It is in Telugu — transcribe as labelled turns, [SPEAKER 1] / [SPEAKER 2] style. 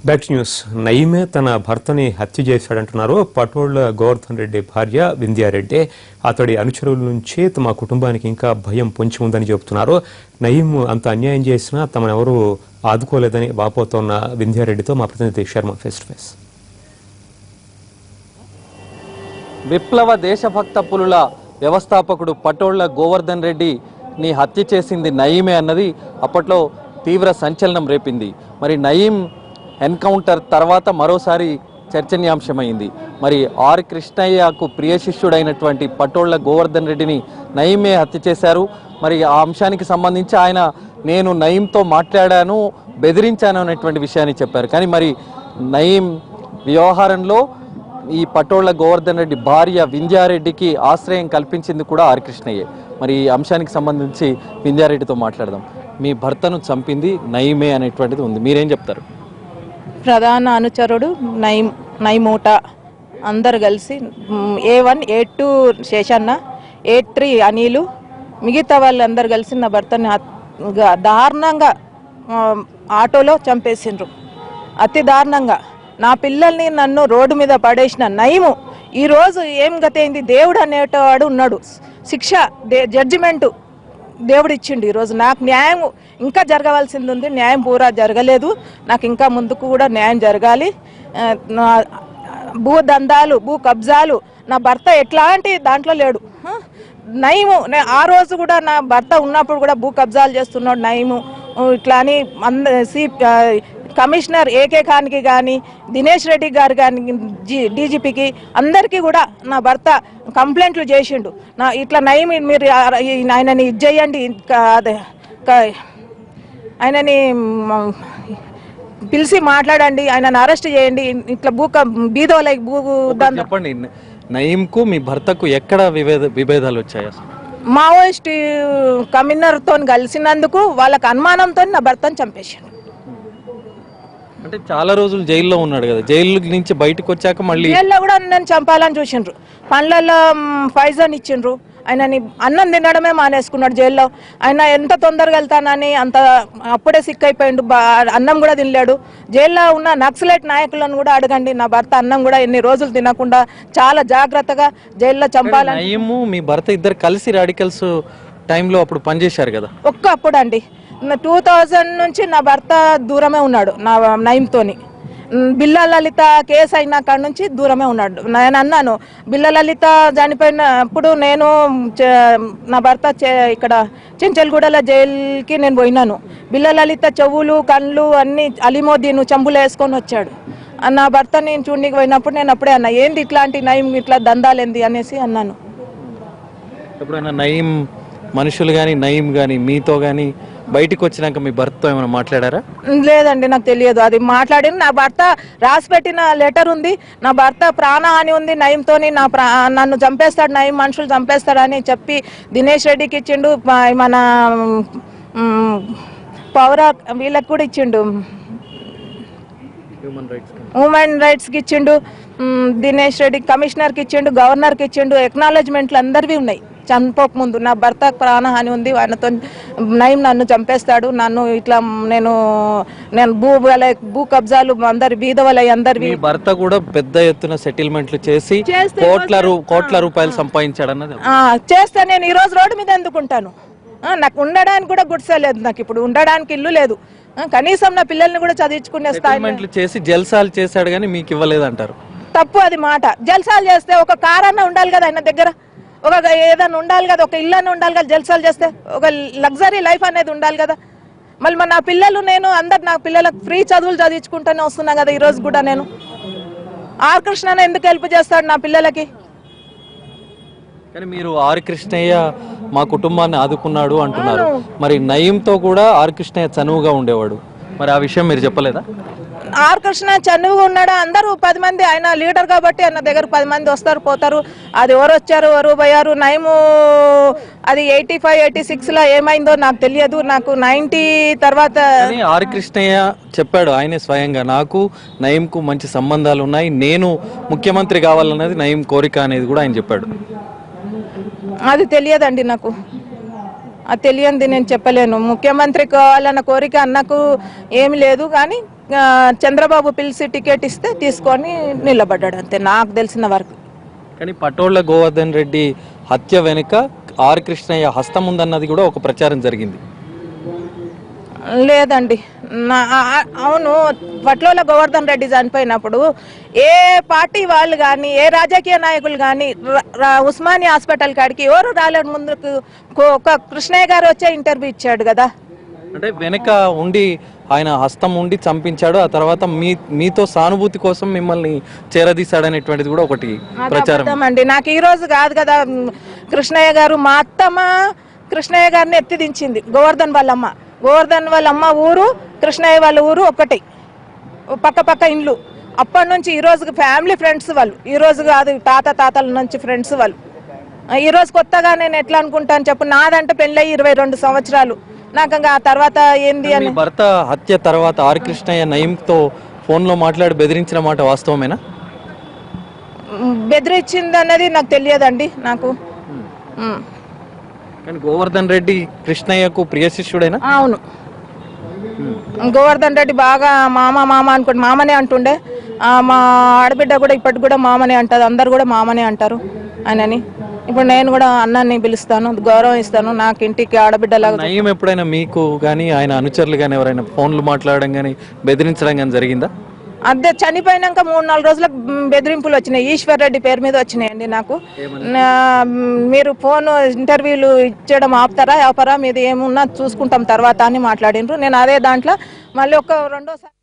[SPEAKER 1] Back news. నయీమే తన భర్తని హత్య చేశాడంటున్నారు పటోళ్ల గోవర్ధన్ రెడ్డి భార్య వింధ్యారెడ్డి. అతడి అనుచరుల నుంచి తమ కుటుంబానికి ఇంకా భయం పొంచి ఉందని చెబుతున్నారు. నయీం అంత అన్యాయం చేసినా తమనెవరూ ఆదుకోలేదని వాపోతోన్న వింధ్యారెడ్డితో మా ప్రతినిధి శర్మ ఫేస్ టు ఫేస్.
[SPEAKER 2] విప్లవ దేశభక్త పులుల వ్యవస్థాపకుడు పటోళ్ల గోవర్ధన్ రెడ్డిని హత్య చేసింది నయీమే అన్నది అప్పట్లో తీవ్ర సంచలనం రేపింది. మరి నయీం ఎన్కౌంటర్ తర్వాత మరోసారి చర్చనీయాంశమైంది. మరి ఆర్ కృష్ణయ్యకు ప్రియ శిష్యుడైనటువంటి పటోళ్ల గోవర్ధన్ రెడ్డిని నయీమే హత్య చేశారు. మరి ఆ అంశానికి సంబంధించి ఆయన నేను నయీంతో మాట్లాడాను, బెదిరించాను అనేటువంటి విషయాన్ని చెప్పారు. కానీ మరి నయీం వ్యవహారంలో ఈ పటోళ్ల గోవర్ధన్ రెడ్డి భార్య వింధ్యారెడ్డికి ఆశ్రయం కల్పించింది కూడా ఆర్ కృష్ణయ్యే. మరి ఈ అంశానికి సంబంధించి వింధ్యారెడ్డితో మాట్లాడదాం. మీ భర్తను చంపింది నయీమే అనేటువంటిది ఉంది, మీరేం చెప్తారు?
[SPEAKER 3] ప్రధాన అనుచరుడు నయీమూట అందరు కలిసి A1 A2 Seshanna A3 Anil మిగతా వాళ్ళందరూ కలిసి నా భర్తని దారుణంగా ఆటోలో చంపేసిండ్రు. అతి దారుణంగా నా పిల్లల్ని నన్ను రోడ్డు మీద పడేసిన నయీము ఈరోజు ఏం గతైంది? దేవుడు అనేటవాడు ఉన్నాడు, శిక్ష జడ్జిమెంటు దేవుడు ఇచ్చిండు. ఈరోజు నాకు న్యాయం ఇంకా జరగవలసింది ఉంది, న్యాయం పూరా జరగలేదు. నాకు ఇంకా ముందుకు కూడా న్యాయం జరగాలి. భూ దందాలు, భూ కబ్జాలు నా భర్త ఎట్లాంటి దాంట్లో లేడు. నయీము ఆ రోజు కూడా నా భర్త ఉన్నప్పుడు కూడా భూ కబ్జాలు చేస్తున్నాడు నయీము. ఇట్లా అని కమిషనర్ ఏకే ఖాన్కి కానీ దినేష్ రెడ్డి గారు కానీ డీజీపీకి అందరికీ కూడా నా భర్త కంప్లైంట్లు చేసిండు. నా ఇట్లా నయీం మీరు ఆయనని ఇది చేయండి, అదే ఆయనని పిలిచి మాట్లాడండి, ఆయనని అరెస్ట్ చేయండి, ఇట్లా బీదోలకి
[SPEAKER 2] చెప్పండి. నయీంకు మీ భర్తకు ఎక్కడ విభేదాలు వచ్చాయి?
[SPEAKER 3] మావోయిస్ట్ కమిషనర్తో కలిసినందుకు వాళ్ళకి అనుమానంతో నా భర్తను చంపేశాడు.
[SPEAKER 2] అంటే చాలా రోజులు జైల్లో ఉన్నాడు కదా, జైలు నుంచి బయటకు వచ్చాక మళ్ళీ
[SPEAKER 3] జైల్లో కూడా నన్ను చంపాలని చూసిండ్రు. పండ్లలో పాయిజన్ ఇచ్చిండ్రు. ఆయనని అన్నం తినడమే మానేసుకున్నాడు జైల్లో. ఆయన ఎంత తొందరగా వెళ్తానని అంత అప్పుడే సిక్ అయిపోయిండు, అన్నం కూడా తినలేడు. జైల్లో ఉన్న నక్సలైట్ నాయకులను కూడా అడగండి, నా భర్త అన్నం కూడా ఎన్ని రోజులు తినకుండా చాలా జాగ్రత్తగా జైల్లో చంపాలని.
[SPEAKER 2] నయీము మీ భర్త ఇద్దరు కలిసి రాడికల్స్ టైంలో అప్పుడు పనిచేశారు కదా?
[SPEAKER 3] అప్పుడు అండి 2000 నుంచి నా భర్త దూరమే ఉన్నాడు నా నయీంతోని. బిల్లా లలిత కేసు అయిన కాడ నుంచి దూరమే ఉన్నాడు. నేను అన్నాను, బిల్లా లలిత చనిపోయినప్పుడు నేను నా భర్త ఇక్కడ చెంచల్గూడల జైలుకి నేను పోయినాను. బిల్లా లలిత చెవులు కళ్ళు అన్నీ అలీమోదీను చంబులు వేసుకొని వచ్చాడు. నా భర్త నేను చూడనికి పోయినప్పుడు నేను అప్పుడే అన్నా, ఏంది ఇట్లాంటి నయీం ఇట్లా దందాలేంది అనేసి అన్నాను.
[SPEAKER 2] ఎప్పుడైనా నయీం మనుషులు కానీ నయీం కానీ మీతో కానీ బయటకు వచ్చినాక మీ భర్తతో ఏమైనా మాట్లాడారా?
[SPEAKER 3] లేదండి, నాకు తెలియదు. అది మాట్లాడి నా భర్త రాసి పెట్టిన లెటర్ ఉంది. నా భర్త ప్రాణహాని ఉంది నయీంతోని, నన్ను చంపేస్తాడు నయీం, మనుషులు చంపేస్తాడని చెప్పి దినేష్ రెడ్డికి ఇచ్చిండు, మన పౌర వీళ్ళకి కూడా ఇచ్చిండు, హ్యూమన్ రైట్స్కి ఇచ్చిండు, దినేష్ రెడ్డి కమిషనర్కి ఇచ్చిండు, గవర్నర్కి ఇచ్చిండు. ఎక్నాలజ్మెంట్లు అందరివి ఉన్నాయి. చనిపోకముందు నా భర్త ప్రాణహాని ఉంది, ఆయనతో నయీం నన్ను చంపేస్తాడు, నన్ను ఇట్లా నేను భూ కబ్జాలు అందరి బీదవల అందరి.
[SPEAKER 2] భర్త కూడా పెద్ద ఎత్తున సెటిల్మెంట్లు చేసి కోట్ల రూపాయలు సంపాదించాడు అన్నది
[SPEAKER 3] చేస్తే నేను ఈ రోజు రోడ్డు మీద ఎందుకుంటాను? నాకు ఉండడానికి కూడా గుడిసెలేదు, నాకు ఇప్పుడు ఉండడానికి ఇల్లు లేదు, కనీసం నా పిల్లల్ని కూడా చదివించుకునే స్థాయి
[SPEAKER 2] చేసి జల్సాలు చేశాడు కానీ మీకు ఇవ్వలేదు అంటారు.
[SPEAKER 3] తప్పు అది మాట. జల్సాలు చేస్తే ఒక కార్ అన్న ఉండాలి కదా ఆయన దగ్గర, ఒక ఏదైనా ఉండాలి కదా, ఒక ఇల్లు అన్న ఉండాలి కదా. జల్సాలు చేస్తే ఒక లగ్జరీ లైఫ్ అనేది ఉండాలి కదా. మళ్ళీ నా పిల్లలు నేను అందరు నా పిల్లలకు ఫ్రీ చదువులు చదివించుకుంటూనే వస్తున్నా కదా. ఈరోజు కూడా నేను ఆర్ కృష్ణ ఎందుకు హెల్ప్ చేస్తాడు నా పిల్లలకి?
[SPEAKER 2] కానీ మీరు ఆర్ కృష్ణయ్య మా కుటుంబాన్ని ఆదుకున్నాడు అంటున్నారు. మరి నయీంతో కూడా ఆర్ కృష్ణయ్య చనువుగా ఉండేవాడు, మరి ఆ విషయం మీరు చెప్పలేదా?
[SPEAKER 3] ఆర్ కృష్ణ చనువుగా ఉన్నాడా? అందరూ 10 మంది, ఆయన లీడర్ కాబట్టి ఆయన దగ్గర 10 మంది వస్తారు పోతారు. అది ఎవరు వచ్చారు ఎవరు పోయారు. నయీము అది 85, 86లో ఏమైందో నాకు తెలియదు. నాకు 90 తర్వాత
[SPEAKER 2] ఆర్ కృష్ణయ్య చెప్పాడు ఆయనే స్వయంగా, నాకు నయీంకు మంచి సంబంధాలు ఉన్నాయి, నేను ముఖ్యమంత్రి కావాలన్నది నయీం కోరిక అనేది కూడా ఆయన చెప్పాడు.
[SPEAKER 3] అది తెలియదండి నాకు. అది తెలియంది నేను చెప్పలేను. ముఖ్యమంత్రి కావాలన్న కోరిక అన్నకు ఏమి లేదు, కానీ చంద్రబాబు పిలిచి టికెట్ ఇస్తే తీసుకొని నిలబడ్డాడు, అంతే నాకు తెలిసిన వరకు.
[SPEAKER 2] కానీ పటోళ్ల గోవర్ధన్ రెడ్డి హత్య వెనుక ఆర్ కృష్ణయ్య హస్తం ఉందన్నది కూడా ఒక ప్రచారం జరిగింది.
[SPEAKER 3] లేదండి, అవును, పట్లోల గోవర్ధన్ రెడ్డి చనిపోయినప్పుడు ఏ పార్టీ వాళ్ళు కానీ ఏ రాజకీయ నాయకులు కానీ ఉస్మానియా హాస్పిటల్ కాడికి ఎవరు రాలేడు. ముందుకు ఒక కృష్ణయ్య గారు వచ్చే ఇంటర్వ్యూ ఇచ్చాడు కదా.
[SPEAKER 2] అంటే వెనక ఉండి ఆయన హస్తం ఉండి చంపించాడు, ఆ తర్వాత మీతో సానుభూతి కోసం మిమ్మల్ని చేరదీశాడనేటువంటిది కూడా ఒకటి ప్రచారం
[SPEAKER 3] అండి. నాకు ఈ రోజు కాదు కదా, కృష్ణయ్య గారు మా అత్తమ్మ కృష్ణయ్య గారిని ఎత్తి దించింది. గోవర్ధన్ వాళ్ళ అమ్మ ఊరు కృష్ణయ్య వాళ్ళ ఊరు ఒకటి, పక్క ఇండ్లు. అప్పటి నుంచి ఈ రోజుకి ఫ్యామిలీ ఫ్రెండ్స్ వాళ్ళు. ఈ రోజు కాదు, తాతల నుంచి ఫ్రెండ్స్ వాళ్ళు. ఈ రోజు కొత్తగా నేను ఎట్లా అనుకుంటాను చెప్పు, నాదంటే పెళ్ళయి 22 సంవత్సరాలు. నాకు ఇంకా ఆ తర్వాత ఏంది అని.
[SPEAKER 2] భర్త హత్య తర్వాత ఆర్ కృష్ణయ్య నయీంతో ఫోన్లో మాట్లాడి బెదిరించిన మాట వాస్తవమేనా?
[SPEAKER 3] బెదిరించింది అన్నది నాకు తెలియదండి. నాకు
[SPEAKER 2] కానీ గోవర్ధన్ రెడ్డి కృష్ణయ్యకు ప్రియ శిష్యుడైనా?
[SPEAKER 3] అవును, గోవర్ధన్ రెడ్డి బాగా మామ అనుకోండి, మామనే అంటుండే. మా ఆడబిడ్డ కూడా ఇప్పటికి కూడా మామనే అంటారు, అందరు కూడా మామనే అంటారు ఆయనని. ఇప్పుడు నేను కూడా అన్నాన్ని పిలుస్తాను, గౌరవం ఇస్తాను. నాకు ఇంటికి ఆడబిడ్డలాగా.
[SPEAKER 2] నయీం ఎప్పుడైనా మీకు కానీ ఆయన అనుచరులు కానీ ఎవరైనా ఫోన్లు మాట్లాడడం కానీ బెదిరించడం కానీ జరిగిందా?
[SPEAKER 3] అదే చనిపోయినాక 3-4 రోజులకు బెదిరింపులు వచ్చినాయి. ఈశ్వర్ రెడ్డి పేరు మీద వచ్చినాయండి నాకు. మీరు ఫోన్ ఇంటర్వ్యూలు ఇచ్చడం ఆపుతారా మీది ఏమున్నా చూసుకుంటాం తర్వాత అని మాట్లాడినరు. నేను అదే దాంట్లో మళ్ళీ రెండోసారి